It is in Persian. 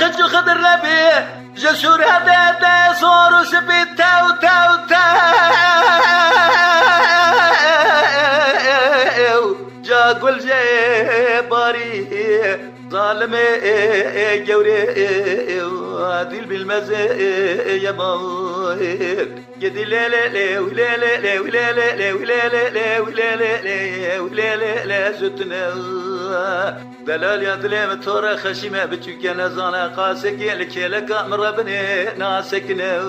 خج خضر نبي جسور هذا صور وسبي تاو تاو تاو جا قل جباري ظالم جوري ديل بالمزه يا موت يدي لا لا لا ولا لا لا ولا لا لا ولا لا لا ولا لا لا ولا لا لا زتنا دلال يا دلم تورا خشيمه بتشكي نزانا قاسك لك لك مربني ناسكنا